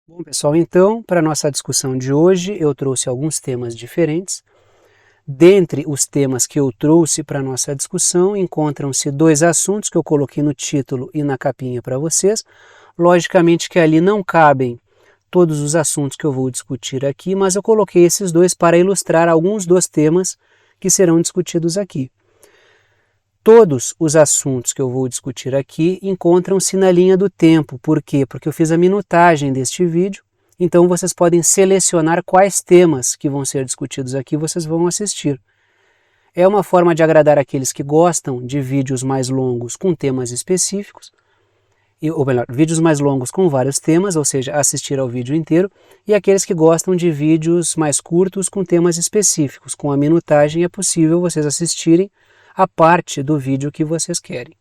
Bom, pessoal, então, para a nossa discussão de hoje, eu trouxe alguns temas diferentes. Dentre os temas que eu trouxe para a nossa discussão, encontram-se dois assuntos que eu coloquei no título e na capinha para vocês. Logicamente que ali não cabem todos os assuntos que eu vou discutir aqui, mas eu coloquei esses dois para ilustrar alguns dos temas que serão discutidos aqui. Todos os assuntos que eu vou discutir aqui encontram-se na linha do tempo. Por quê? Porque eu fiz a minutagem deste vídeo, então vocês podem selecionar quais temas que vão ser discutidos aqui vocês vão assistir. É uma forma de agradar aqueles que gostam de vídeos mais longos com temas específicos, ou melhor, vídeos mais longos com vários temas, ou seja, assistir ao vídeo inteiro, e aqueles que gostam de vídeos mais curtos com temas específicos. Com a minutagem é possível vocês assistirem a parte do vídeo que vocês querem.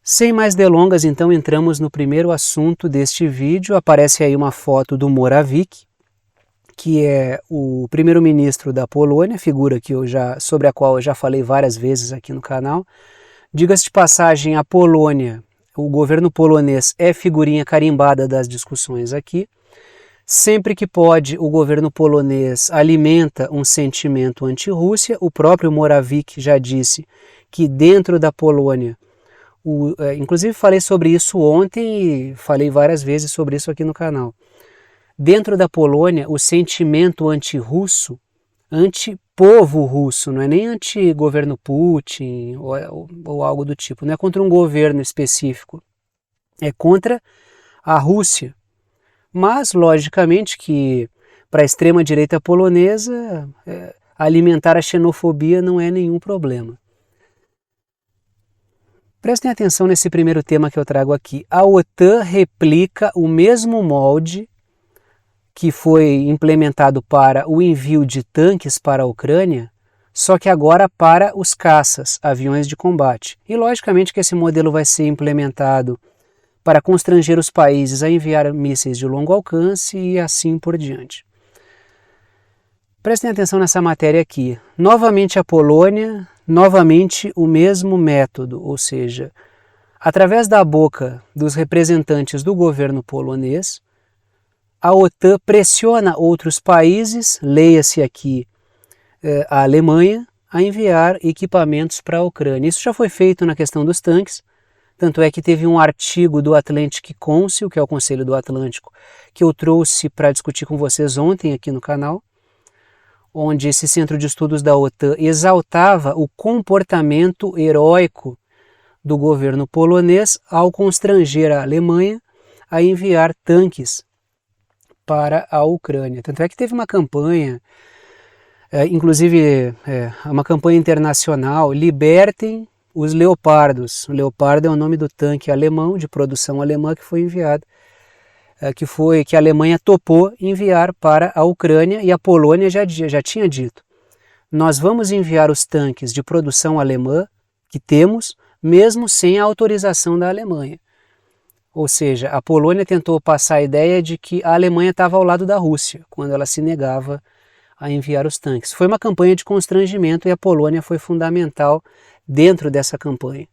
Sem mais delongas, então entramos no primeiro assunto deste vídeo. Aparece aí uma foto do Morawiecki, que é o primeiro-ministro da Polônia, figura sobre a qual eu já falei várias vezes aqui no canal. Diga-se de passagem, a Polônia, o governo polonês é figurinha carimbada das discussões aqui. Sempre que pode, o governo polonês alimenta um sentimento anti-Rússia. O próprio Morawiecki já disse que dentro da Polônia, inclusive falei sobre isso ontem e falei várias vezes sobre isso aqui no canal. Dentro da Polônia, o sentimento anti-russo, anti-povo russo, não é nem anti-governo Putin ou algo do tipo, não é contra um governo específico, é contra a Rússia. Mas, logicamente, que para a extrema-direita polonesa, alimentar a xenofobia não é nenhum problema. Prestem atenção nesse primeiro tema que eu trago aqui. A OTAN replica o mesmo molde que foi implementado para o envio de tanques para a Ucrânia, só que agora para os caças, aviões de combate. E, logicamente, que esse modelo vai ser implementado para constranger os países a enviar mísseis de longo alcance e assim por diante. Prestem atenção nessa matéria aqui. Novamente a Polônia, novamente o mesmo método, ou seja, através da boca dos representantes do governo polonês, a OTAN pressiona outros países, leia-se aqui a Alemanha, a enviar equipamentos para a Ucrânia. Isso já foi feito na questão dos tanques. Tanto é que teve um artigo do Atlantic Council, que é o Conselho do Atlântico, que eu trouxe para discutir com vocês ontem aqui no canal, onde esse centro de estudos da OTAN exaltava o comportamento heróico do governo polonês ao constranger a Alemanha a enviar tanques para a Ucrânia. Tanto é que teve uma campanha, inclusive uma campanha internacional, libertem os Leopardos. O Leopardo é o nome do tanque alemão, de produção alemã, que foi enviado, que a Alemanha topou enviar para a Ucrânia, e a Polônia já tinha dito: nós vamos enviar os tanques de produção alemã que temos, mesmo sem a autorização da Alemanha. Ou seja, a Polônia tentou passar a ideia de que a Alemanha estava ao lado da Rússia, quando ela se negava a enviar os tanques. Foi uma campanha de constrangimento e a Polônia foi fundamental dentro dessa campanha.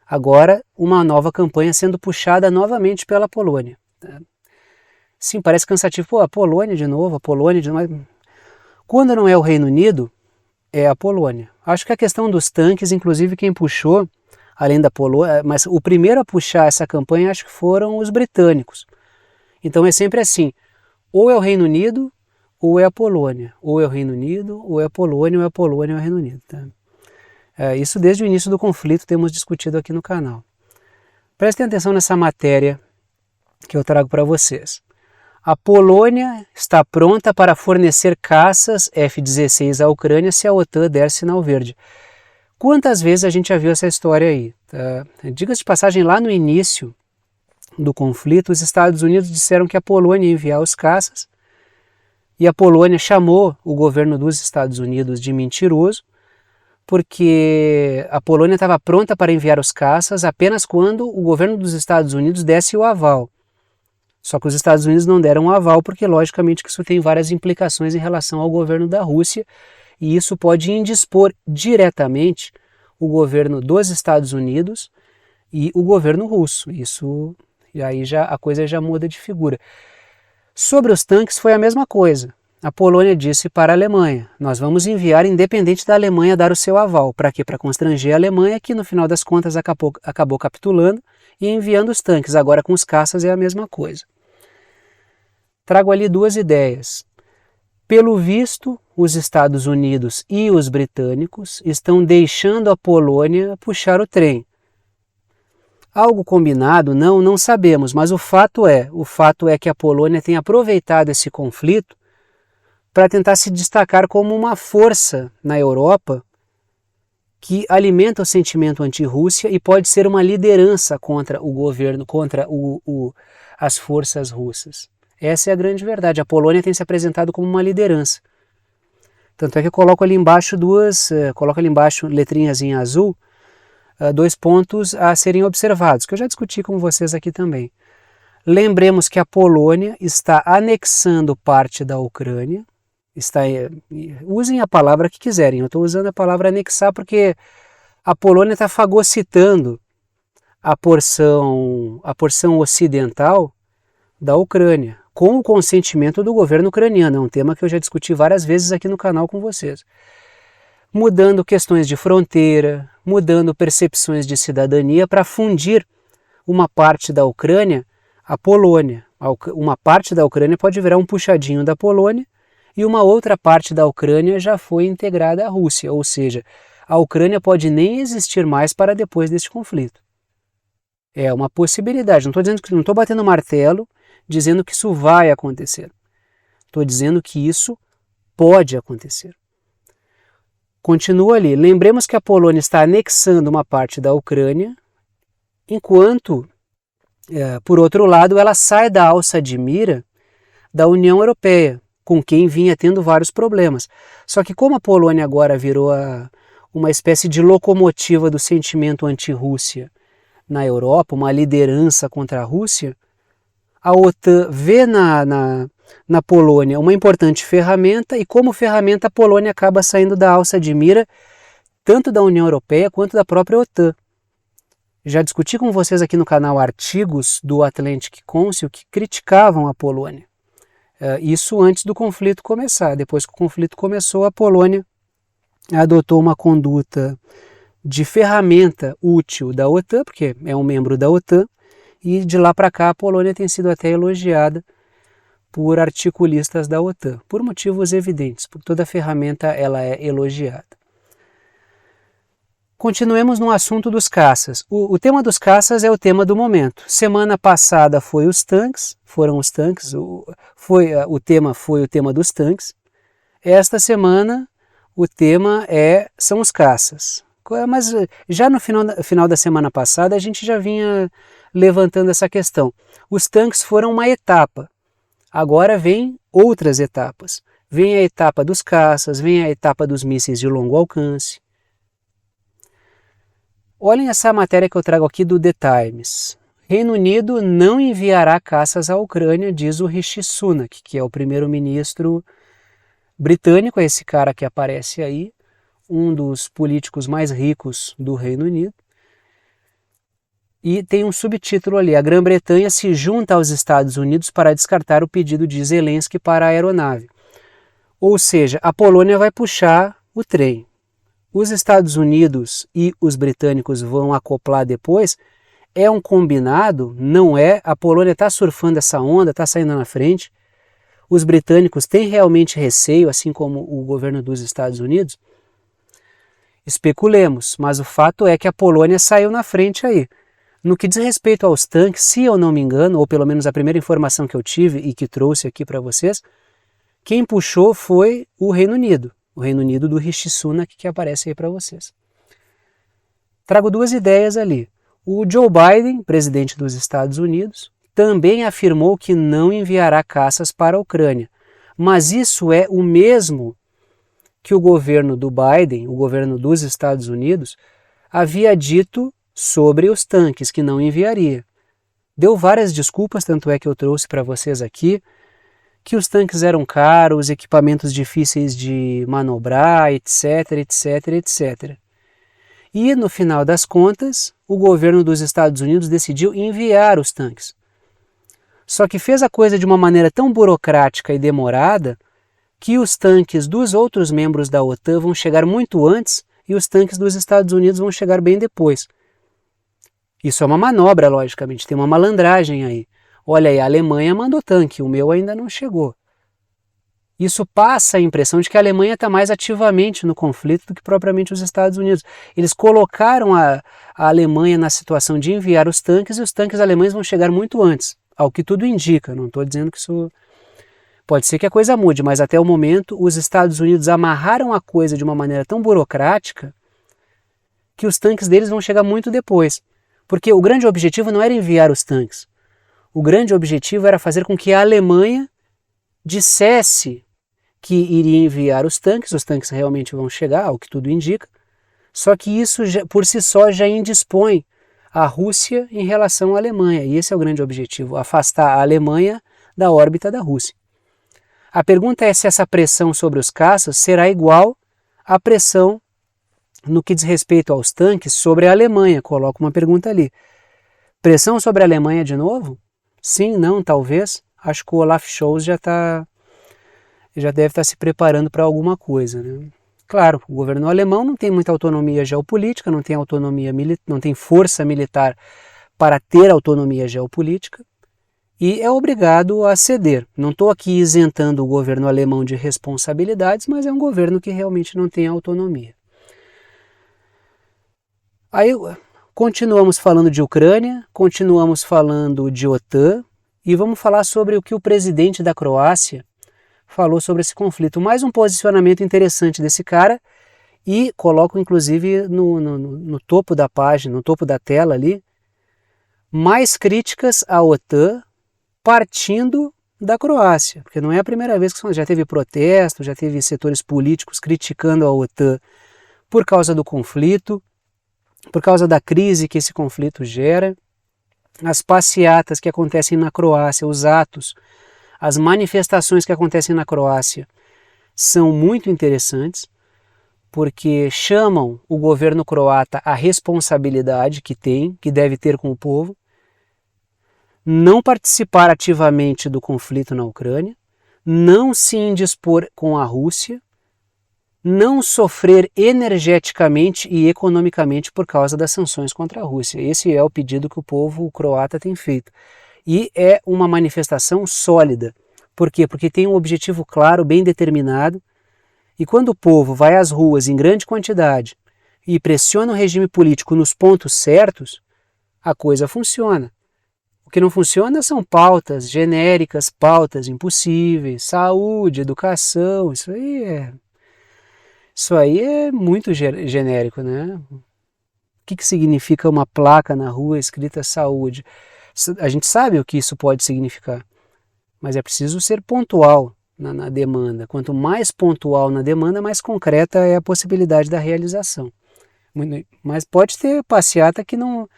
Agora, uma nova campanha sendo puxada novamente pela Polônia. Sim, parece cansativo. Pô, a Polônia de novo. Quando não é o Reino Unido, é a Polônia. Acho que a questão dos tanques, inclusive quem puxou, além da Polônia, mas o primeiro a puxar essa campanha acho que foram os britânicos. Então é sempre assim, ou é o Reino Unido, ou é a Polônia. Ou é o Reino Unido, ou é a Polônia, ou é a Polônia, ou é o Reino Unido. Tá? Isso desde o início do conflito temos discutido aqui no canal. Prestem atenção nessa matéria que eu trago para vocês. A Polônia está pronta para fornecer caças F-16 à Ucrânia se a OTAN der sinal verde. Quantas vezes a gente já viu essa história aí? Tá? Diga-se de passagem, lá no início do conflito, os Estados Unidos disseram que a Polônia ia enviar os caças, e a Polônia chamou o governo dos Estados Unidos de mentiroso, porque a Polônia estava pronta para enviar os caças apenas quando o governo dos Estados Unidos desse o aval. Só que os Estados Unidos não deram o aval porque, logicamente, que isso tem várias implicações em relação ao governo da Rússia, e isso pode indispor diretamente o governo dos Estados Unidos e o governo russo. Isso E aí a coisa já muda de figura. Sobre os tanques foi a mesma coisa. A Polônia disse para a Alemanha, nós vamos enviar independente da Alemanha dar o seu aval. Para quê? Para constranger a Alemanha, que no final das contas acabou capitulando e enviando os tanques. Agora com os caças é a mesma coisa. Trago ali duas ideias. Pelo visto, os Estados Unidos e os britânicos estão deixando a Polônia puxar o trem. Algo combinado? Não sabemos, mas o fato é que a Polônia tem aproveitado esse conflito para tentar se destacar como uma força na Europa que alimenta o sentimento anti-Rússia e pode ser uma liderança contra o governo, contra as forças russas. Essa é a grande verdade. A Polônia tem se apresentado como uma liderança. Tanto é que eu coloco ali embaixo letrinhas em azul, 2 pontos a serem observados, que eu já discuti com vocês aqui também. Lembremos que a Polônia está anexando parte da Ucrânia, usem a palavra que quiserem, eu estou usando a palavra anexar porque a Polônia está fagocitando a porção ocidental da Ucrânia, com o consentimento do governo ucraniano. É um tema que eu já discuti várias vezes aqui no canal com vocês. Mudando questões de fronteira, mudando percepções de cidadania para fundir uma parte da Ucrânia à Polônia. Uma parte da Ucrânia pode virar um puxadinho da Polônia e uma outra parte da Ucrânia já foi integrada à Rússia, ou seja, a Ucrânia pode nem existir mais para depois deste conflito. É uma possibilidade, não estou batendo martelo dizendo que isso vai acontecer. Estou dizendo que isso pode acontecer. Continua ali. Lembremos que a Polônia está anexando uma parte da Ucrânia, enquanto, por outro lado, ela sai da alça de mira da União Europeia, com quem vinha tendo vários problemas. Só que como a Polônia agora virou uma espécie de locomotiva do sentimento anti-Rússia na Europa, uma liderança contra a Rússia, a OTAN vê na Polônia uma importante ferramenta e como ferramenta a Polônia acaba saindo da alça de mira tanto da União Europeia quanto da própria OTAN. Já discuti com vocês aqui no canal artigos do Atlantic Council que criticavam a Polônia. Isso antes do conflito começar. Depois que o conflito começou, a Polônia adotou uma conduta de ferramenta útil da OTAN, porque é um membro da OTAN, e de lá para cá a Polônia tem sido até elogiada por articulistas da OTAN, por motivos evidentes, por toda ferramenta ela é elogiada. Continuemos no assunto dos caças. O tema dos caças é o tema do momento. Semana passada foram os tanques, o tema dos tanques. Esta semana o tema são os caças. Mas já no final da semana passada a gente já vinha levantando essa questão. Os tanques foram uma etapa. Agora vem outras etapas. Vem a etapa dos caças, vem a etapa dos mísseis de longo alcance. Olhem essa matéria que eu trago aqui do The Times. Reino Unido não enviará caças à Ucrânia, diz o Rishi Sunak, que é o primeiro-ministro britânico, é esse cara que aparece aí, um dos políticos mais ricos do Reino Unido. E tem um subtítulo ali, a Grã-Bretanha se junta aos Estados Unidos para descartar o pedido de Zelensky para a aeronave. Ou seja, a Polônia vai puxar o trem. Os Estados Unidos e os britânicos vão acoplar depois. É um combinado? Não é? A Polônia está surfando essa onda, está saindo na frente. Os britânicos têm realmente receio, assim como o governo dos Estados Unidos? Especulemos, mas o fato é que a Polônia saiu na frente aí. No que diz respeito aos tanques, se eu não me engano, ou pelo menos a primeira informação que eu tive e que trouxe aqui para vocês, quem puxou foi o Reino Unido do Rishi Sunak, que aparece aí para vocês. Trago duas ideias ali. O Joe Biden, presidente dos Estados Unidos, também afirmou que não enviará caças para a Ucrânia, mas isso é o mesmo que o governo do Biden, o governo dos Estados Unidos, havia dito sobre os tanques, que não enviaria. Deu várias desculpas, tanto é que eu trouxe para vocês aqui, que os tanques eram caros, equipamentos difíceis de manobrar, etc, etc, etc. E, no final das contas, o governo dos Estados Unidos decidiu enviar os tanques. só que fez a coisa de uma maneira tão burocrática e demorada que os tanques dos outros membros da OTAN vão chegar muito antes e os tanques dos Estados Unidos vão chegar bem depois. Isso é uma manobra, logicamente, tem uma malandragem aí. Olha aí, a Alemanha mandou tanque, o meu ainda não chegou. Isso passa a impressão de que a Alemanha está mais ativamente no conflito do que propriamente os Estados Unidos. Eles colocaram a Alemanha na situação de enviar os tanques e os tanques alemães vão chegar muito antes, ao que tudo indica. Não estou dizendo que isso... Pode ser que a coisa mude, mas até o momento os Estados Unidos amarraram a coisa de uma maneira tão burocrática que os tanques deles vão chegar muito depois. Porque o grande objetivo não era enviar os tanques. O grande objetivo era fazer com que a Alemanha dissesse que iria enviar os tanques realmente vão chegar, ao que tudo indica, só que isso por si só já indispõe a Rússia em relação à Alemanha, e esse é o grande objetivo, afastar a Alemanha da órbita da Rússia. A pergunta é se essa pressão sobre os caças será igual à pressão no que diz respeito aos tanques sobre a Alemanha. Coloco uma pergunta ali. Pressão sobre a Alemanha de novo? Sim, não, talvez. Acho que o Olaf Scholz já deve estar se preparando para alguma coisa, né? Claro, o governo alemão não tem muita autonomia geopolítica, não tem autonomia não tem força militar para ter autonomia geopolítica e é obrigado a ceder. Não estou aqui isentando o governo alemão de responsabilidades, mas é um governo que realmente não tem autonomia. Aí continuamos falando de Ucrânia, continuamos falando de OTAN e vamos falar sobre o que o presidente da Croácia falou sobre esse conflito. Mais um posicionamento interessante desse cara e coloco inclusive no topo da página, no topo da tela ali, mais críticas à OTAN partindo da Croácia, porque não é a primeira vez que já teve protesto, já teve setores políticos criticando a OTAN por causa do conflito, por causa da crise que esse conflito gera, as passeatas que acontecem na Croácia, os atos, as manifestações que acontecem na Croácia são muito interessantes, porque chamam o governo croata à responsabilidade que tem, que deve ter com o povo, não participar ativamente do conflito na Ucrânia, não se indispor com a Rússia, não sofrer energeticamente e economicamente por causa das sanções contra a Rússia. Esse é o pedido que o povo croata tem feito. E é uma manifestação sólida. Por quê? Porque tem um objetivo claro, bem determinado, e quando o povo vai às ruas em grande quantidade e pressiona o regime político nos pontos certos, a coisa funciona. O que não funciona são pautas genéricas, pautas impossíveis, saúde, educação, isso aí é muito genérico, né? O que significa uma placa na rua escrita saúde? A gente sabe o que isso pode significar, mas é preciso ser pontual na demanda. Quanto mais pontual na demanda, mais concreta é a possibilidade da realização. Mas pode ter passeata que não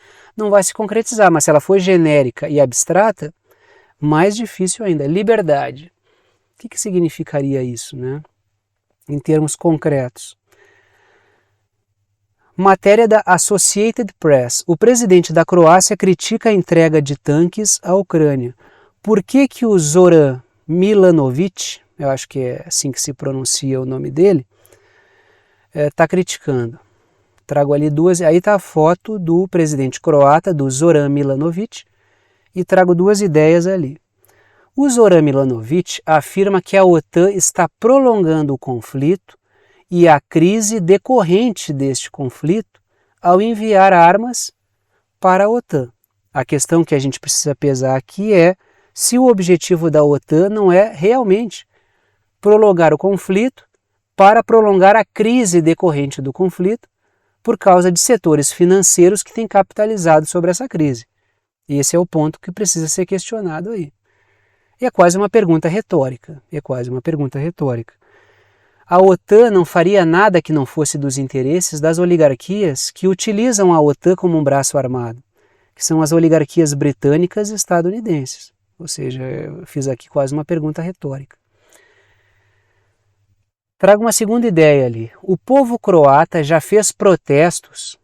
vai se concretizar, mas se ela for genérica e abstrata, mais difícil ainda. Liberdade. O que significaria isso, né? Em termos concretos? Matéria da Associated Press. O presidente da Croácia critica a entrega de tanques à Ucrânia. Por que o Zoran Milanovic, eu acho que é assim que se pronuncia o nome dele, está criticando? Trago ali duas, aí está a foto do presidente croata, do Zoran Milanovic, e trago duas ideias ali. O Zoran Milanovic afirma que a OTAN está prolongando o conflito e a crise decorrente deste conflito ao enviar armas para a OTAN. A questão que a gente precisa pesar aqui é se o objetivo da OTAN não é realmente prolongar o conflito para prolongar a crise decorrente do conflito por causa de setores financeiros que têm capitalizado sobre essa crise. Esse é o ponto que precisa ser questionado aí. E é quase uma pergunta retórica. A OTAN não faria nada que não fosse dos interesses das oligarquias que utilizam a OTAN como um braço armado, que são as oligarquias britânicas e estadunidenses. Ou seja, eu fiz aqui quase uma pergunta retórica. Trago uma segunda ideia ali. O povo croata já fez protestos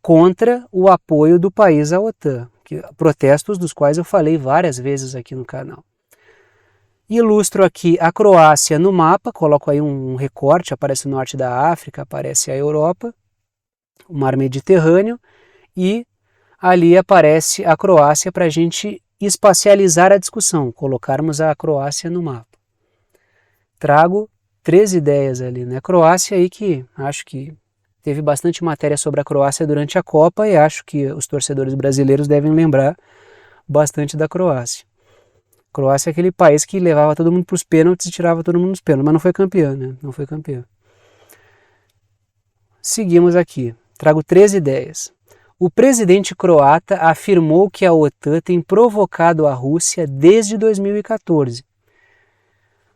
contra o apoio do país à OTAN. protestos dos quais eu falei várias vezes aqui no canal. Ilustro aqui a Croácia no mapa, coloco aí um recorte, aparece o norte da África, aparece a Europa, o mar Mediterrâneo, e ali aparece a Croácia para a gente espacializar a discussão, colocarmos a Croácia no mapa. Trago 3 ideias ali, né? Croácia aí que acho que teve bastante matéria sobre a Croácia durante a Copa e acho que os torcedores brasileiros devem lembrar bastante da Croácia. Croácia é aquele país que levava todo mundo para os pênaltis e tirava todo mundo dos pênaltis, mas não foi campeão, né? Não foi campeão. Seguimos aqui. Trago 3 ideias. O presidente croata afirmou que a OTAN tem provocado a Rússia desde 2014.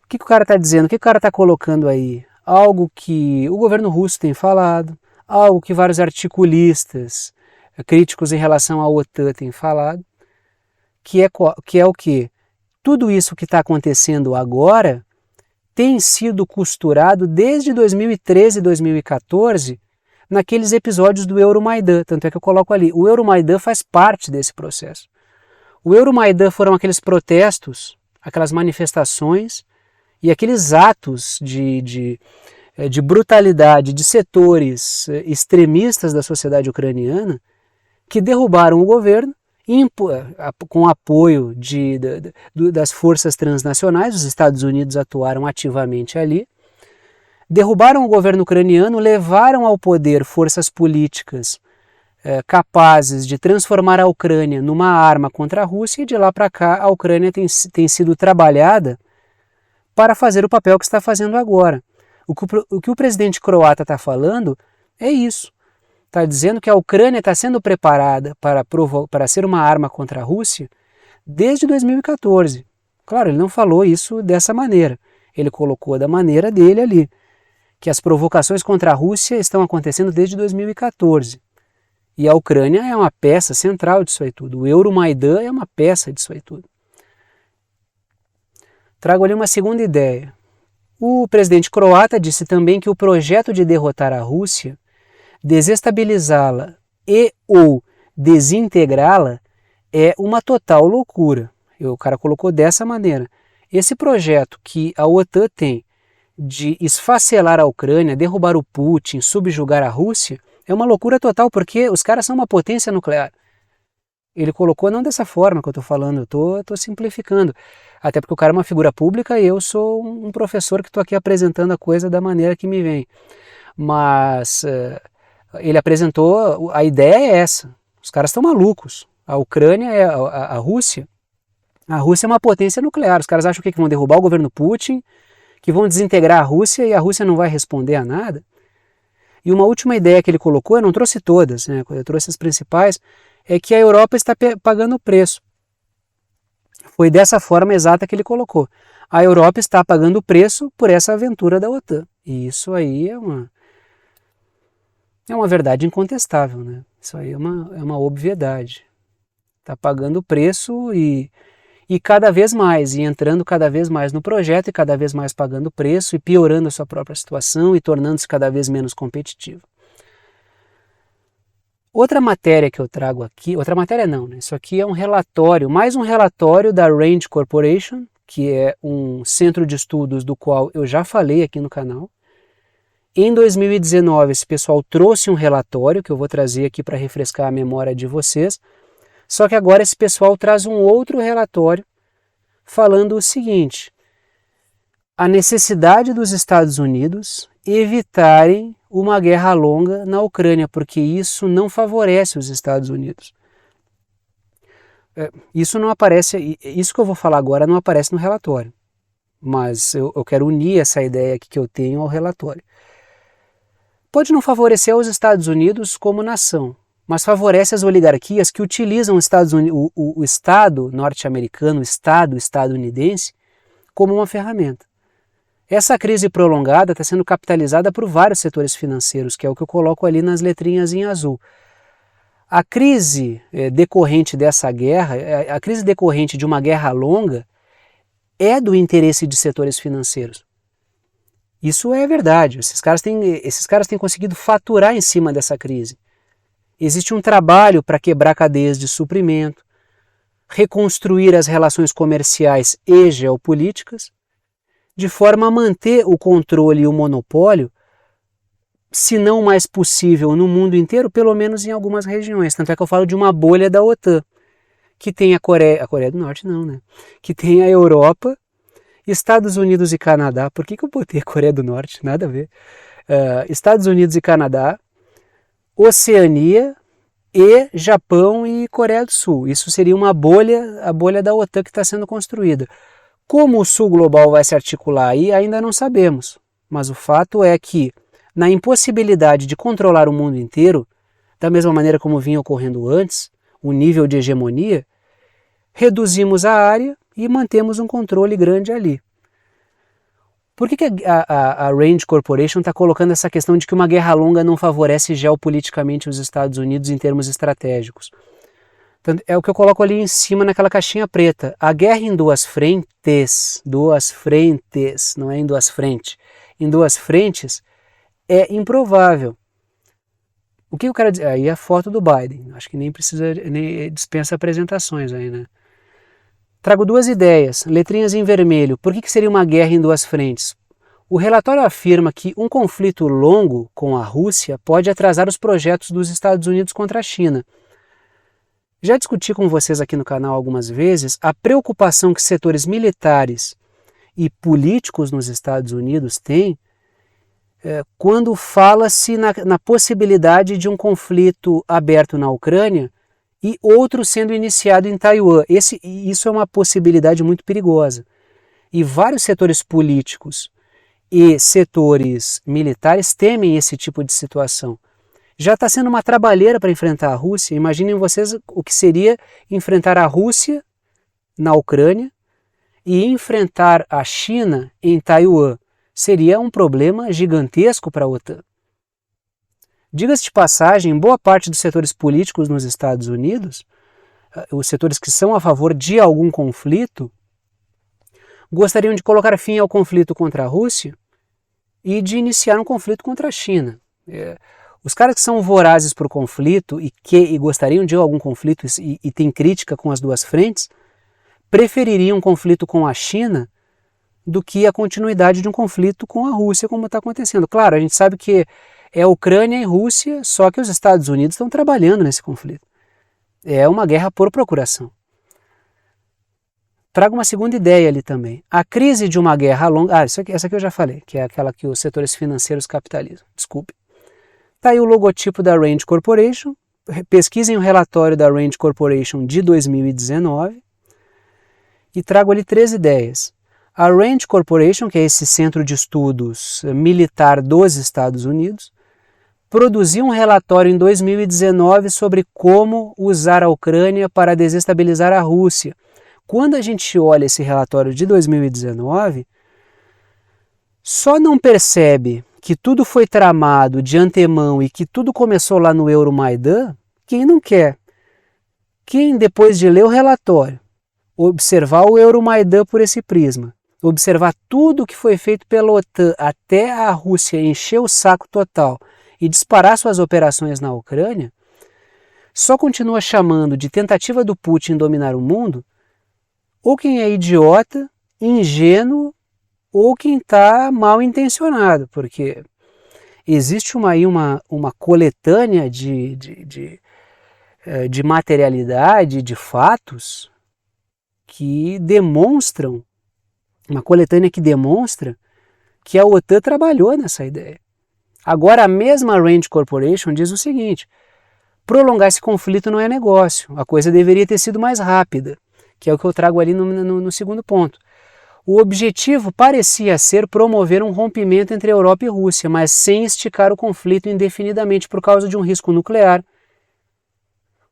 O que o cara está dizendo? O que o cara está colocando aí? Algo que o governo russo tem falado, algo que vários articulistas, críticos em relação à OTAN têm falado, que é o quê? Tudo isso que está acontecendo agora tem sido costurado desde 2013 e 2014 naqueles episódios do Euromaidan, tanto é que eu coloco ali, o Euromaidan faz parte desse processo. O Euromaidan foram aqueles protestos, aquelas manifestações e aqueles atos de brutalidade de setores extremistas da sociedade ucraniana que derrubaram o governo com apoio das forças transnacionais. Os Estados Unidos atuaram ativamente ali, derrubaram o governo ucraniano, levaram ao poder forças políticas capazes de transformar a Ucrânia numa arma contra a Rússia, e de lá para cá a Ucrânia tem sido trabalhada para fazer o papel que está fazendo agora. O que o presidente croata está falando é isso. Está dizendo que a Ucrânia está sendo preparada para ser uma arma contra a Rússia desde 2014. Claro, ele não falou isso dessa maneira. Ele colocou da maneira dele ali, que as provocações contra a Rússia estão acontecendo desde 2014. E a Ucrânia é uma peça central disso aí tudo. O Euromaidan é uma peça disso aí tudo. Trago ali uma segunda ideia. O presidente croata disse também que o projeto de derrotar a Rússia, desestabilizá-la e ou desintegrá-la é uma total loucura. O cara colocou dessa maneira. Esse projeto que a OTAN tem de esfacelar a Ucrânia, derrubar o Putin, subjugar a Rússia, é uma loucura total, porque os caras são uma potência nuclear. Ele colocou não dessa forma que eu estou falando, eu estou simplificando. Até porque o cara é uma figura pública e eu sou um professor que estou aqui apresentando a coisa da maneira que me vem. Mas ele apresentou, a ideia é essa. Os caras estão malucos. A Ucrânia é a Rússia. A Rússia é uma potência nuclear. Os caras acham que vão derrubar o governo Putin, que vão desintegrar a Rússia e a Rússia não vai responder a nada. E uma última ideia que ele colocou, eu não trouxe todas, né? Eu trouxe as principais, é que a Europa está pagando o preço. Foi dessa forma exata que ele colocou. A Europa está pagando o preço por essa aventura da OTAN. E isso aí é uma verdade incontestável, né? Isso aí é uma obviedade. Está pagando o preço e cada vez mais, e entrando cada vez mais no projeto, e cada vez mais pagando o preço, e piorando a sua própria situação, e tornando-se cada vez menos competitivo. Outra matéria que eu trago aqui, outra matéria não, né? Isso aqui é um relatório, mais um relatório da RAND Corporation, que é um centro de estudos do qual eu já falei aqui no canal. Em 2019, esse pessoal trouxe um relatório que eu vou trazer aqui para refrescar a memória de vocês, só que agora esse pessoal traz um outro relatório falando o seguinte: a necessidade dos Estados Unidos evitarem uma guerra longa na Ucrânia, porque isso não favorece os Estados Unidos. Isso não aparece, isso que eu vou falar agora não aparece no relatório, mas eu quero unir essa ideia aqui que eu tenho ao relatório. Pode não favorecer os Estados Unidos como nação, mas favorece as oligarquias que utilizam o Estado norte-americano, o Estado estadunidense, como uma ferramenta. Essa crise prolongada está sendo capitalizada por vários setores financeiros, que é o que eu coloco ali nas letrinhas em azul. A crise decorrente dessa guerra, a crise decorrente de uma guerra longa, é do interesse de setores financeiros. Isso é verdade. Esses caras têm conseguido faturar em cima dessa crise. Existe um trabalho para quebrar cadeias de suprimento, reconstruir as relações comerciais e geopolíticas, de forma a manter o controle e o monopólio, se não mais possível no mundo inteiro, pelo menos em algumas regiões. Tanto é que eu falo de uma bolha da OTAN, que tem a Coreia do Norte não, né? Que tem a Europa, Estados Unidos e Canadá. Por que eu botei a Coreia do Norte? Nada a ver. Estados Unidos e Canadá, Oceania e Japão e Coreia do Sul. Isso seria uma bolha, a bolha da OTAN que está sendo construída. Como o Sul Global vai se articular aí, ainda não sabemos. Mas o fato é que, na impossibilidade de controlar o mundo inteiro, da mesma maneira como vinha ocorrendo antes, o nível de hegemonia, reduzimos a área e mantemos um controle grande ali. Por que a Rand Corporation está colocando essa questão de que uma guerra longa não favorece geopoliticamente os Estados Unidos em termos estratégicos? Então, é o que eu coloco ali em cima naquela caixinha preta. A guerra em duas frentes, não é em duas frentes, em duas frentes é improvável. O que eu quero dizer? Aí a foto do Biden, acho que nem dispensa apresentações aí, né? Trago duas ideias, letrinhas em vermelho. Por que seria uma guerra em duas frentes? O relatório afirma que um conflito longo com a Rússia pode atrasar os projetos dos Estados Unidos contra a China. Já discuti com vocês aqui no canal algumas vezes a preocupação que setores militares e políticos nos Estados Unidos têm quando fala-se na possibilidade de um conflito aberto na Ucrânia e outro sendo iniciado em Taiwan. Isso é uma possibilidade muito perigosa. E vários setores políticos e setores militares temem esse tipo de situação. Já está sendo uma trabalheira para enfrentar a Rússia. Imaginem vocês o que seria enfrentar a Rússia na Ucrânia e enfrentar a China em Taiwan. Seria um problema gigantesco para a OTAN. Diga-se de passagem, boa parte dos setores políticos nos Estados Unidos, os setores que são a favor de algum conflito, gostariam de colocar fim ao conflito contra a Rússia e de iniciar um conflito contra a China. Os caras que são vorazes por conflito e gostariam de algum conflito e têm crítica com as duas frentes, prefeririam um conflito com a China do que a continuidade de um conflito com a Rússia, como está acontecendo. Claro, a gente sabe que é Ucrânia e Rússia, só que os Estados Unidos estão trabalhando nesse conflito. É uma guerra por procuração. Trago uma segunda ideia ali também. A crise de uma guerra longa... essa aqui eu já falei, que é aquela que os setores financeiros capitalizam. Desculpe. Está aí o logotipo da Rand Corporation. Pesquisem o relatório da Rand Corporation de 2019 e trago ali 3 ideias. A Rand Corporation, que é esse centro de estudos militar dos Estados Unidos, produziu um relatório em 2019 sobre como usar a Ucrânia para desestabilizar a Rússia. Quando a gente olha esse relatório de 2019, só não percebe que tudo foi tramado de antemão e que tudo começou lá no Euromaidan quem não quer. Quem, depois de ler o relatório, observar o Euromaidan por esse prisma, observar tudo o que foi feito pela OTAN até a Rússia encher o saco total e disparar suas operações na Ucrânia, só continua chamando de tentativa do Putin dominar o mundo ou quem é idiota, ingênuo ou quem está mal intencionado, porque existe uma coletânea de materialidade, de fatos que demonstram, uma coletânea que demonstra que a OTAN trabalhou nessa ideia. Agora a mesma Rand Corporation diz o seguinte: prolongar esse conflito não é negócio, a coisa deveria ter sido mais rápida, que é o que eu trago ali no segundo ponto. O objetivo parecia ser promover um rompimento entre Europa e Rússia, mas sem esticar o conflito indefinidamente por causa de um risco nuclear,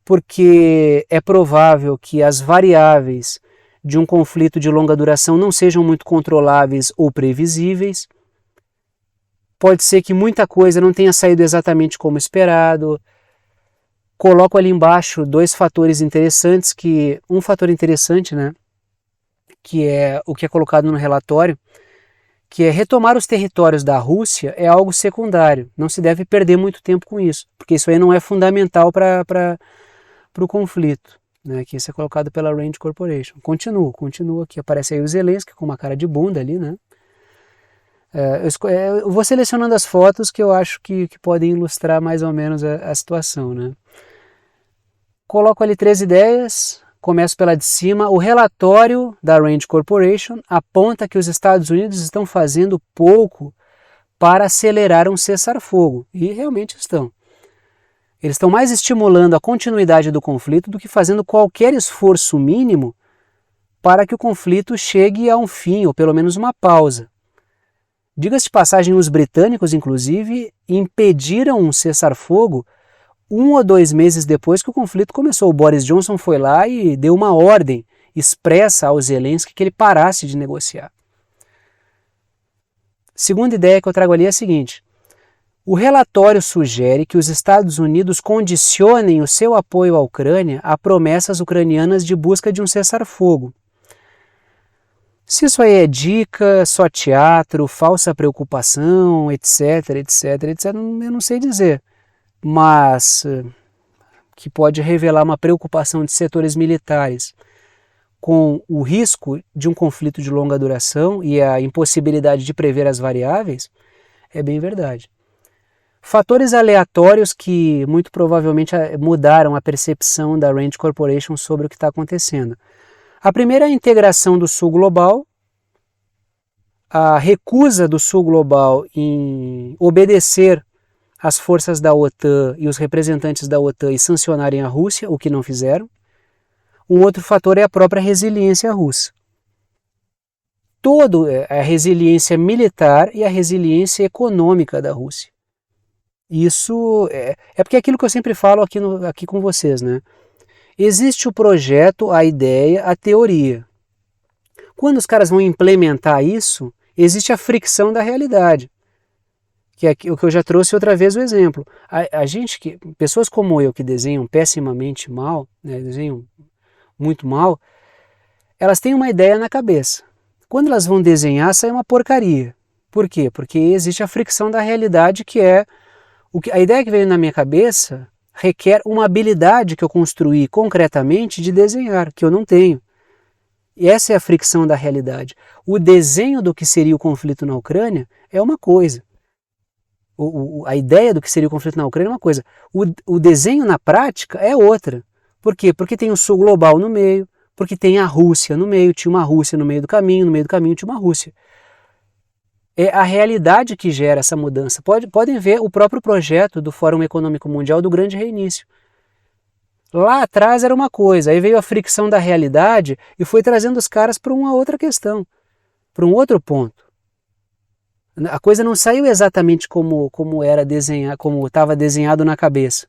porque é provável que as variáveis de um conflito de longa duração não sejam muito controláveis ou previsíveis. Pode ser que muita coisa não tenha saído exatamente como esperado. Coloco ali embaixo 2 fatores interessantes, um fator interessante, né, que é o que é colocado no relatório, que é retomar os territórios da Rússia é algo secundário, não se deve perder muito tempo com isso, porque isso aí não é fundamental para o conflito, né, que isso é colocado pela Rand Corporation. Continua aqui, aparece aí o Zelensky com uma cara de bunda ali, né? Eu vou selecionando as fotos que eu acho que podem ilustrar mais ou menos a situação, né? Coloco ali 3 ideias, começo pela de cima. O relatório da Rand Corporation aponta que os Estados Unidos estão fazendo pouco para acelerar um cessar-fogo, e realmente estão. Eles estão mais estimulando a continuidade do conflito do que fazendo qualquer esforço mínimo para que o conflito chegue a um fim, ou pelo menos uma pausa. Diga-se de passagem, os britânicos, inclusive, impediram um cessar-fogo 1 ou 2 meses depois que o conflito começou. O Boris Johnson foi lá e deu uma ordem expressa ao Zelensky que ele parasse de negociar. Segunda ideia que eu trago ali é a seguinte: o relatório sugere que os Estados Unidos condicionem o seu apoio à Ucrânia a promessas ucranianas de busca de um cessar-fogo. Se isso aí é dica, só teatro, falsa preocupação, etc, eu não sei dizer. Mas que pode revelar uma preocupação de setores militares com o risco de um conflito de longa duração e a impossibilidade de prever as variáveis, é bem verdade. Fatores aleatórios que muito provavelmente mudaram a percepção da Rand Corporation sobre o que está acontecendo. A primeira é a integração do Sul Global, a recusa do Sul Global em obedecer às forças da OTAN e os representantes da OTAN e sancionarem a Rússia, o que não fizeram. Um outro fator é a própria resiliência russa. A resiliência militar e a resiliência econômica da Rússia. Isso é porque é aquilo que eu sempre falo aqui com vocês, né? Existe o projeto, a ideia, a teoria. Quando os caras vão implementar isso, existe a fricção da realidade. Que é o que eu já trouxe outra vez o exemplo. Pessoas como eu que desenham pessimamente mal, né, desenham muito mal, elas têm uma ideia na cabeça. Quando elas vão desenhar, sai uma porcaria. Por quê? Porque existe a fricção da realidade, que é a ideia que veio na minha cabeça requer uma habilidade que eu construí concretamente de desenhar, que eu não tenho. E essa é a fricção da realidade. O desenho do que seria o conflito na Ucrânia é uma coisa. A ideia do que seria o conflito na Ucrânia é uma coisa. O desenho na prática é outra. Por quê? Porque tem o Sul Global no meio, porque tem a Rússia no meio, tinha uma Rússia no meio do caminho tinha uma Rússia. É a realidade que gera essa mudança. Podem ver o próprio projeto do Fórum Econômico Mundial do Grande Reinício. Lá atrás era uma coisa, aí veio a fricção da realidade e foi trazendo os caras para uma outra questão, para um outro ponto. A coisa não saiu exatamente como era desenhar, como estava desenhado na cabeça.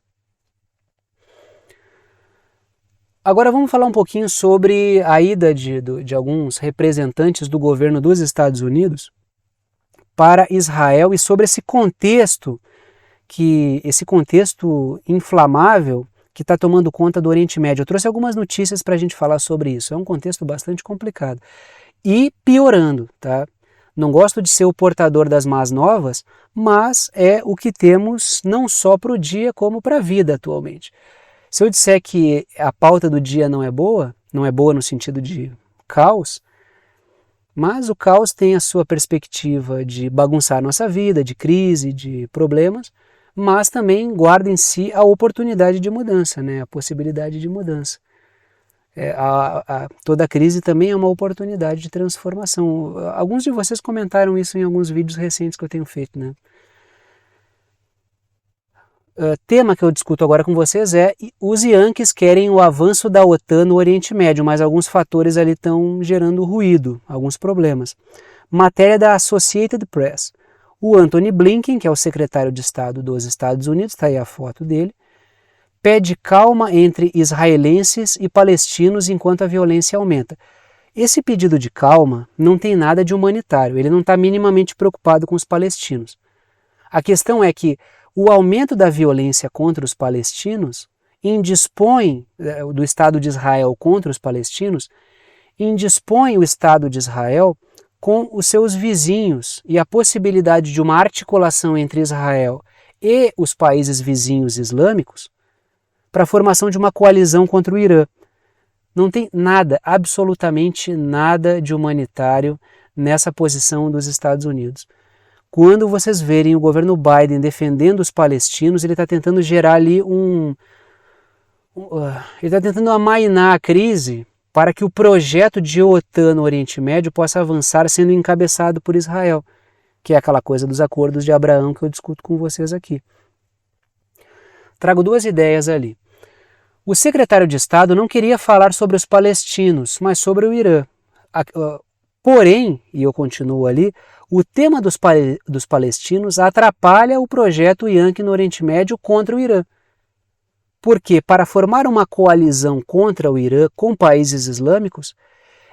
Agora vamos falar um pouquinho sobre a ida de alguns representantes do governo dos Estados Unidos para Israel e sobre esse contexto inflamável que está tomando conta do Oriente Médio. Eu trouxe algumas notícias para a gente falar sobre isso. É um contexto bastante complicado. E piorando, tá? Não gosto de ser o portador das más novas, mas é o que temos não só para o dia, como para a vida atualmente. Se eu disser que a pauta do dia não é boa no sentido de caos, mas o caos tem a sua perspectiva de bagunçar a nossa vida, de crise, de problemas, mas também guarda em si a oportunidade de mudança, né? A possibilidade de mudança. Toda crise também é uma oportunidade de transformação. Alguns de vocês comentaram isso em alguns vídeos recentes que eu tenho feito, né? Tema que eu discuto agora com vocês é: os Yankees querem o avanço da OTAN no Oriente Médio, mas alguns fatores ali estão gerando ruído, alguns problemas. Matéria da Associated Press. O Antony Blinken, que é o secretário de Estado dos Estados Unidos, está aí a foto dele, pede calma entre israelenses e palestinos enquanto a violência aumenta. Esse pedido de calma não tem nada de humanitário, ele não está minimamente preocupado com os palestinos. A questão é que o aumento da violência contra os palestinos indispõe do Estado de Israel contra os palestinos, indispõe o Estado de Israel com os seus vizinhos e a possibilidade de uma articulação entre Israel e os países vizinhos islâmicos para a formação de uma coalizão contra o Irã. Não tem nada, absolutamente nada de humanitário nessa posição dos Estados Unidos. Quando vocês verem o governo Biden defendendo os palestinos, ele está tentando gerar ali ele está tentando amainar a crise para que o projeto de OTAN no Oriente Médio possa avançar sendo encabeçado por Israel, que é aquela coisa dos acordos de Abraão que eu discuto com vocês aqui. Trago duas ideias ali. O secretário de Estado não queria falar sobre os palestinos, mas sobre o Irã. Porém, e eu continuo ali, o tema dos palestinos atrapalha o projeto Yankee no Oriente Médio contra o Irã. Porque para formar uma coalizão contra o Irã com países islâmicos,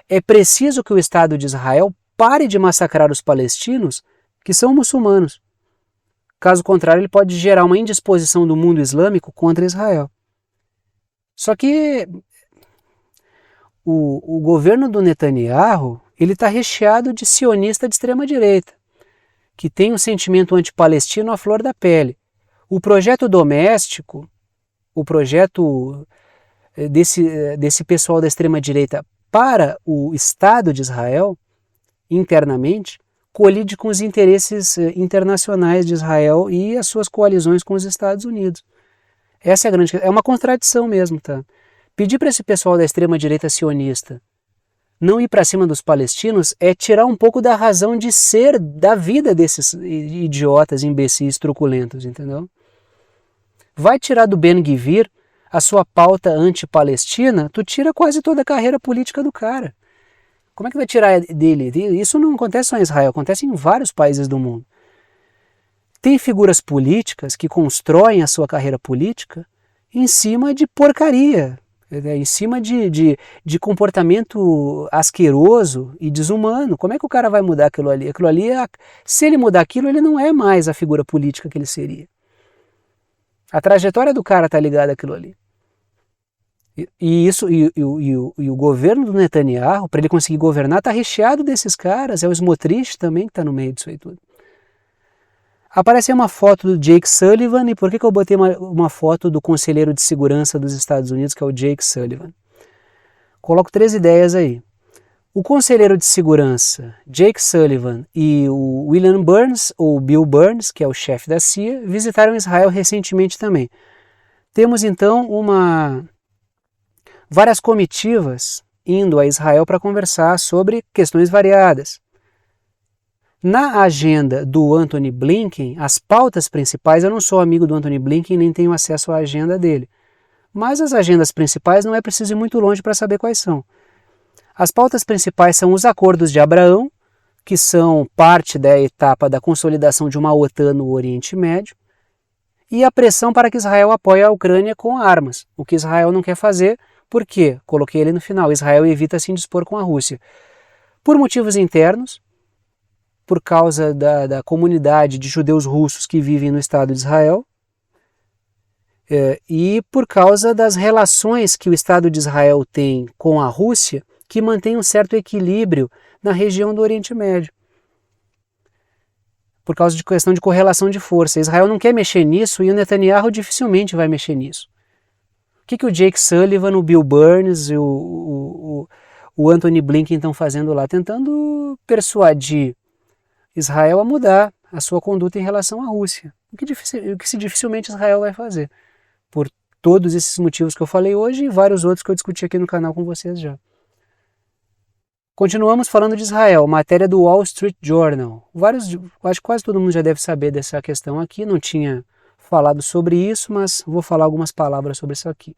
é preciso que o Estado de Israel pare de massacrar os palestinos, que são muçulmanos. Caso contrário, ele pode gerar uma indisposição do mundo islâmico contra Israel. Só que o governo do Netanyahu ele está recheado de sionista de extrema-direita, que tem um sentimento antipalestino à flor da pele. O projeto doméstico, o projeto desse pessoal da extrema-direita para o Estado de Israel, internamente, colide com os interesses internacionais de Israel e as suas coalizões com os Estados Unidos. Essa é a grande questão. É uma contradição mesmo, tá? Pedir para esse pessoal da extrema-direita sionista não ir para cima dos palestinos é tirar um pouco da razão de ser da vida desses idiotas, imbecis, truculentos, entendeu? Vai tirar do Ben-Gvir a sua pauta anti-palestina, tu tira quase toda a carreira política do cara. Como é que vai tirar dele? Isso não acontece só em Israel, acontece em vários países do mundo. Tem figuras políticas que constroem a sua carreira política em cima de porcaria, em cima de comportamento asqueroso e desumano. Como é que o cara vai mudar aquilo ali? Se ele mudar aquilo, ele não é mais a figura política que ele seria. A trajetória do cara está ligada àquilo ali. E o governo do Netanyahu, para ele conseguir governar, está recheado desses caras. É o Smotrich também que está no meio disso aí tudo. Apareceu uma foto do Jake Sullivan, e por que eu botei uma foto do conselheiro de segurança dos Estados Unidos, que é o Jake Sullivan? Coloco 3 ideias aí. O conselheiro de segurança, Jake Sullivan, e o William Burns, ou Bill Burns, que é o chefe da CIA, visitaram Israel recentemente também. Temos então várias comitivas indo a Israel para conversar sobre questões variadas. Na agenda do Antony Blinken, as pautas principais, eu não sou amigo do Antony Blinken nem tenho acesso à agenda dele, mas as agendas principais não é preciso ir muito longe para saber quais são. As pautas principais são os acordos de Abraão, que são parte da etapa da consolidação de uma OTAN no Oriente Médio, e a pressão para que Israel apoie a Ucrânia com armas, o que Israel não quer fazer. Por quê? Coloquei ele no final. Israel evita se indispor com a Rússia. Por motivos internos, por causa da comunidade de judeus russos que vivem no Estado de Israel, e por causa das relações que o Estado de Israel tem com a Rússia, que mantém um certo equilíbrio na região do Oriente Médio. Por causa de questão de correlação de força. Israel não quer mexer nisso e o Netanyahu dificilmente vai mexer nisso. O que o Jake Sullivan, o Bill Burns e o Antony Blinken estão fazendo lá? Tentando persuadir Israel a mudar a sua conduta em relação à Rússia. O que dificilmente Israel vai fazer. Por todos esses motivos que eu falei hoje e vários outros que eu discuti aqui no canal com vocês já. Continuamos falando de Israel, matéria do Wall Street Journal. Acho que quase todo mundo já deve saber dessa questão aqui, não tinha falado sobre isso, mas vou falar algumas palavras sobre isso aqui.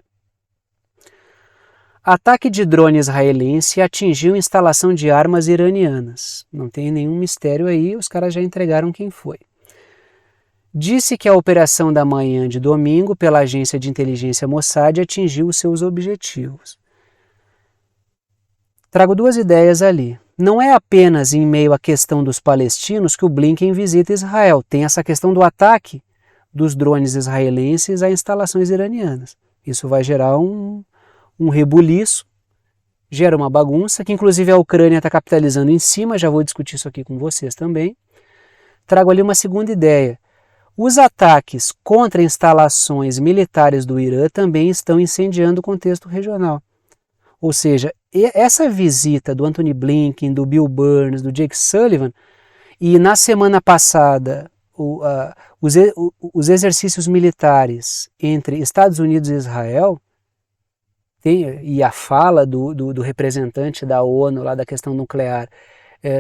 Ataque de drone israelense atingiu instalação de armas iranianas. Não tem nenhum mistério aí, os caras já entregaram quem foi. Disse que a operação da manhã de domingo pela agência de inteligência Mossad atingiu os seus objetivos. Trago 2 ideias ali. Não é apenas em meio à questão dos palestinos que o Blinken visita Israel. Tem essa questão do ataque dos drones israelenses a instalações iranianas. Isso vai gerar um rebuliço gera uma bagunça, que inclusive a Ucrânia está capitalizando em cima, já vou discutir isso aqui com vocês também. Trago ali uma segunda ideia. Os ataques contra instalações militares do Irã também estão incendiando o contexto regional. Ou seja, essa visita do Anthony Blinken, do Bill Burns, do Jake Sullivan, e na semana passada os exercícios militares entre Estados Unidos e Israel, e a fala do representante da ONU lá da questão nuclear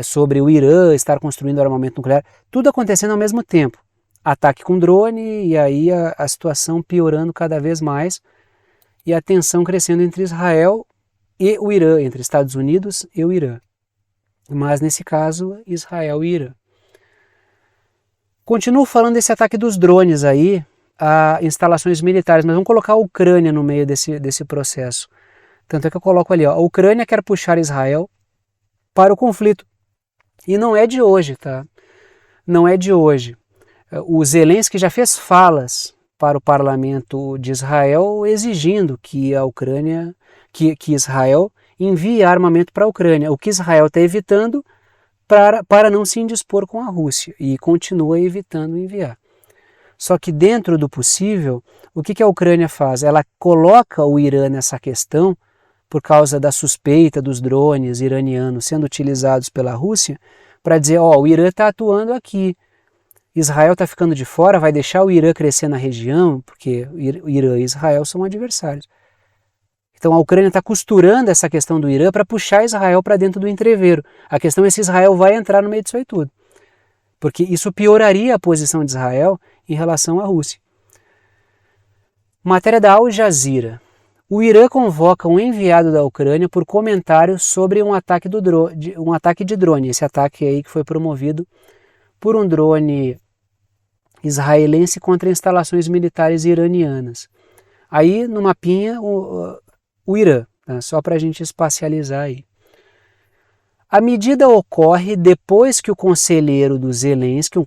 sobre o Irã estar construindo armamento nuclear, tudo acontecendo ao mesmo tempo. Ataque com drone e aí a situação piorando cada vez mais e a tensão crescendo entre Israel e o Irã, entre Estados Unidos e o Irã. Mas nesse caso, Israel e Irã. Continuo falando desse ataque dos drones aí a instalações militares, mas vamos colocar a Ucrânia no meio desse processo. Tanto é que eu coloco ali, ó, a Ucrânia quer puxar Israel para o conflito. E não é de hoje, tá? Não é de hoje. O Zelensky já fez falas para o parlamento de Israel exigindo que a Ucrânia, que Israel envie armamento para a Ucrânia, o que Israel está evitando para não se indispor com a Rússia e continua evitando enviar. Só que dentro do possível, o que a Ucrânia faz? Ela coloca o Irã nessa questão por causa da suspeita dos drones iranianos sendo utilizados pela Rússia para dizer, ó, o Irã está atuando aqui, Israel está ficando de fora, vai deixar o Irã crescer na região, porque o Irã e Israel são adversários. Então a Ucrânia está costurando essa questão do Irã para puxar Israel para dentro do entreveiro. A questão é se Israel vai entrar no meio disso aí tudo. Porque isso pioraria a posição de Israel em relação à Rússia. Matéria da Al Jazeera. O Irã convoca um enviado da Ucrânia por comentários sobre um ataque de drone. Esse ataque aí que foi promovido por um drone israelense contra instalações militares iranianas. Aí no mapinha o Irã, né, só para a gente espacializar aí. A medida ocorre depois que o conselheiro do Zelensky,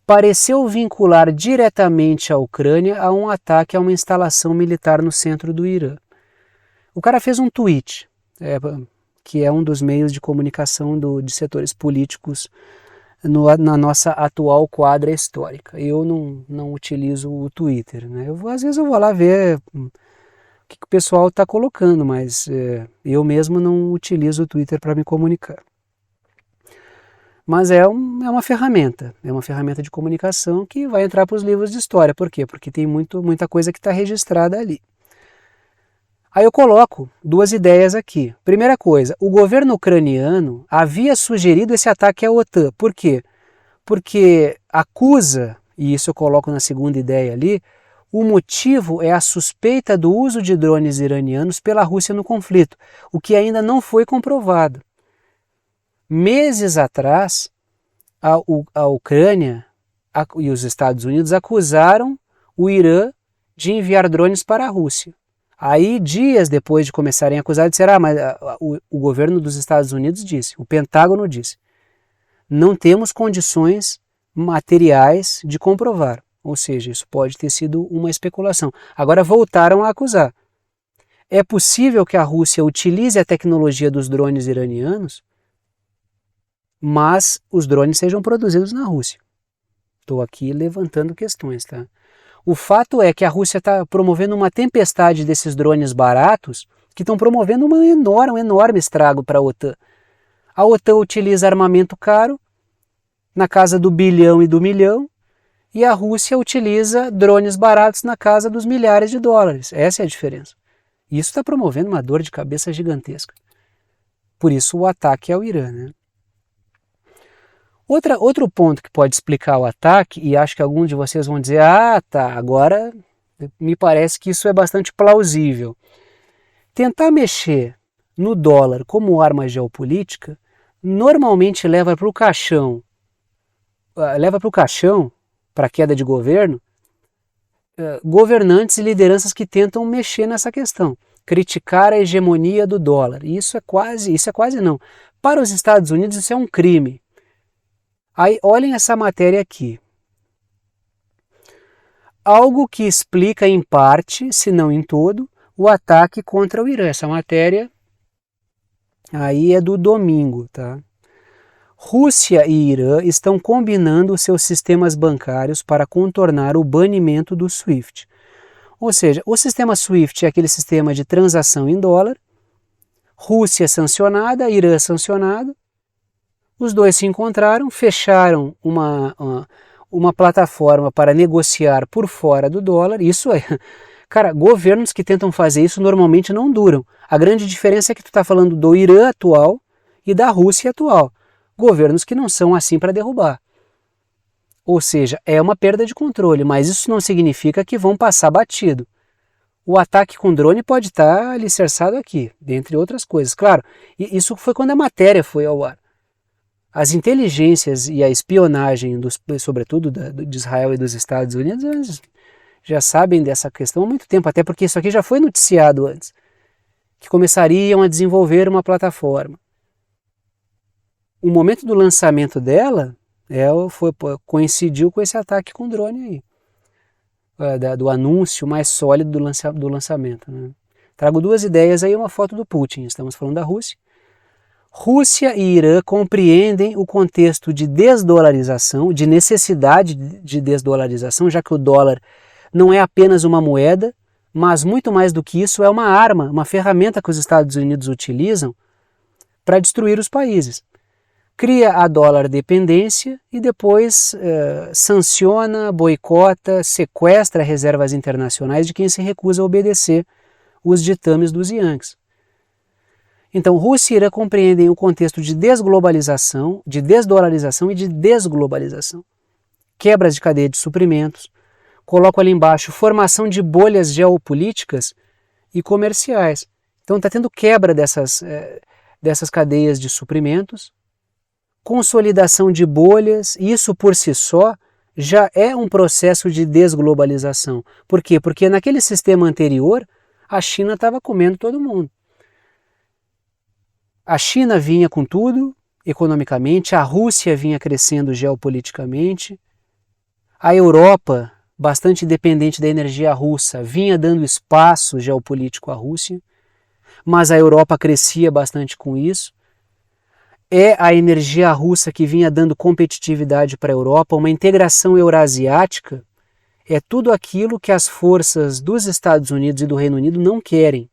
pareceu vincular diretamente a Ucrânia a um ataque a uma instalação militar no centro do Irã. O cara fez um tweet, que é um dos meios de comunicação de setores políticos na nossa atual quadra histórica. Eu não utilizo o Twitter, né? Às vezes eu vou lá ver o que o pessoal está colocando, mas eu mesmo não utilizo o Twitter para me comunicar. Mas é uma ferramenta de comunicação que vai entrar para os livros de história. Por quê? Porque tem muita coisa que está registrada ali. Aí eu coloco duas ideias aqui. Primeira coisa, o governo ucraniano havia sugerido esse ataque à OTAN. Por quê? Porque acusa, e isso eu coloco na segunda ideia ali, o motivo é a suspeita do uso de drones iranianos pela Rússia no conflito, o que ainda não foi comprovado. Meses atrás, a Ucrânia e os Estados Unidos acusaram o Irã de enviar drones para a Rússia. Aí, dias depois de começarem a acusar, disseram, mas o governo dos Estados Unidos disse, o Pentágono disse, não temos condições materiais de comprovar. Ou seja, isso pode ter sido uma especulação. Agora voltaram a acusar. É possível que a Rússia utilize a tecnologia dos drones iranianos, mas os drones sejam produzidos na Rússia. Estou aqui levantando questões, tá? O fato é que a Rússia está promovendo uma tempestade desses drones baratos que estão promovendo um enorme estrago para a OTAN. A OTAN utiliza armamento caro, na casa do bilhão e do milhão, e a Rússia utiliza drones baratos na casa dos milhares de dólares. Essa é a diferença. Isso está promovendo uma dor de cabeça gigantesca. Por isso o ataque ao Irã, né? Outro ponto que pode explicar o ataque, e acho que alguns de vocês vão dizer, tá, agora me parece que isso é bastante plausível. Tentar mexer no dólar como arma geopolítica normalmente leva para o caixão, para a queda de governo, governantes e lideranças que tentam mexer nessa questão, criticar a hegemonia do dólar. E isso é quase não. Para os Estados Unidos isso é um crime. Aí olhem essa matéria aqui. Algo que explica em parte, se não em todo, o ataque contra o Irã. Essa matéria aí é do domingo, tá? Rússia e Irã estão combinando seus sistemas bancários para contornar o banimento do SWIFT. Ou seja, o sistema SWIFT é aquele sistema de transação em dólar, Rússia sancionada, Irã sancionado, os dois se encontraram, fecharam uma plataforma para negociar por fora do dólar. Isso é, cara, governos que tentam fazer isso normalmente não duram. A grande diferença é que tu está falando do Irã atual e da Rússia atual. Governos que não são assim para derrubar. Ou seja, é uma perda de controle, mas isso não significa que vão passar batido. O ataque com drone pode estar alicerçado aqui, dentre outras coisas. Claro, isso foi quando a matéria foi ao ar. As inteligências e a espionagem, sobretudo de Israel e dos Estados Unidos, já sabem dessa questão há muito tempo, até porque isso aqui já foi noticiado antes, que começariam a desenvolver uma plataforma. O momento do lançamento dela coincidiu com esse ataque com drone aí, do anúncio mais sólido do lançamento. Né? Trago duas ideias aí, uma foto do Putin, estamos falando da Rússia. Rússia e Irã compreendem o contexto de desdolarização, de necessidade de desdolarização, já que o dólar não é apenas uma moeda, mas muito mais do que isso, é uma arma, uma ferramenta que os Estados Unidos utilizam para destruir os países. Cria a dólar dependência e depois sanciona, boicota, sequestra reservas internacionais de quem se recusa a obedecer os ditames dos Yankees. Então, Rússia e Irã compreendem o contexto de desglobalização, de desdolarização e de desglobalização. Quebras de cadeia de suprimentos. Coloco ali embaixo formação de bolhas geopolíticas e comerciais. Então está tendo quebra dessas cadeias de suprimentos, consolidação de bolhas, isso por si só já é um processo de desglobalização. Por quê? Porque naquele sistema anterior a China estava comendo todo mundo. A China vinha com tudo economicamente, a Rússia vinha crescendo geopoliticamente, a Europa, bastante dependente da energia russa, vinha dando espaço geopolítico à Rússia, mas a Europa crescia bastante com isso. É a energia russa que vinha dando competitividade para a Europa, uma integração eurasiática, é tudo aquilo que as forças dos Estados Unidos e do Reino Unido não querem.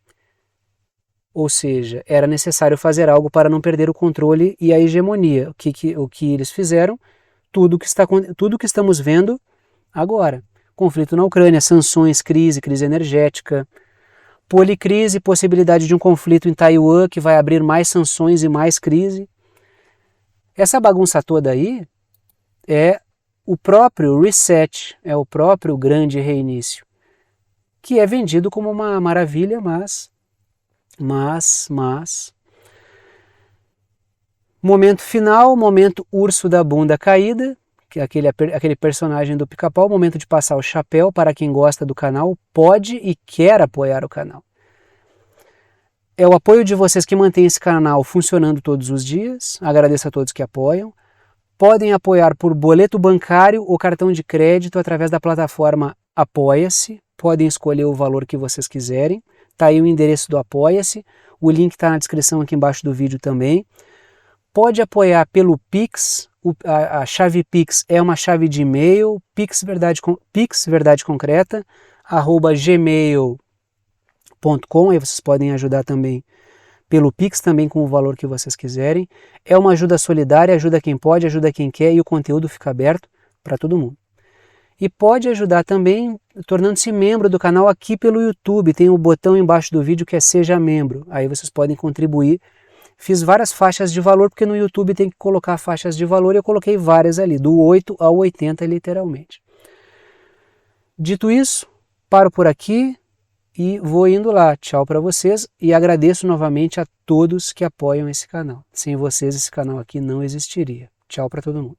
Ou seja, era necessário fazer algo para não perder o controle e a hegemonia. O que eles fizeram? Tudo que estamos vendo agora. Conflito na Ucrânia, sanções, crise energética, policrise, possibilidade de um conflito em Taiwan que vai abrir mais sanções e mais crise. Essa bagunça toda aí é o próprio reset, é o próprio grande reinício, que é vendido como uma maravilha, mas momento final, momento urso da bunda caída, que é aquele personagem do Pica-Pau, momento de passar o chapéu para quem gosta do canal, pode e quer apoiar o canal. É o apoio de vocês que mantém esse canal funcionando todos os dias, agradeço a todos que apoiam. Podem apoiar por boleto bancário ou cartão de crédito através da plataforma Apoia-se, podem escolher o valor que vocês quiserem. Está aí o endereço do Apoia-se, o link está na descrição aqui embaixo do vídeo também. Pode apoiar pelo Pix, a chave Pix é uma chave de e-mail, pixverdadeconcreta@gmail.com, aí vocês podem ajudar também pelo Pix, também com o valor que vocês quiserem. É uma ajuda solidária, ajuda quem pode, ajuda quem quer e o conteúdo fica aberto para todo mundo. E pode ajudar também tornando-se membro do canal aqui pelo YouTube. Tem um botão embaixo do vídeo que é Seja Membro. Aí vocês podem contribuir. Fiz várias faixas de valor, porque no YouTube tem que colocar faixas de valor, e eu coloquei várias ali, do 8 ao 80 literalmente. Dito isso, paro por aqui e vou indo lá. Tchau para vocês e agradeço novamente a todos que apoiam esse canal. Sem vocês esse canal aqui não existiria. Tchau para todo mundo.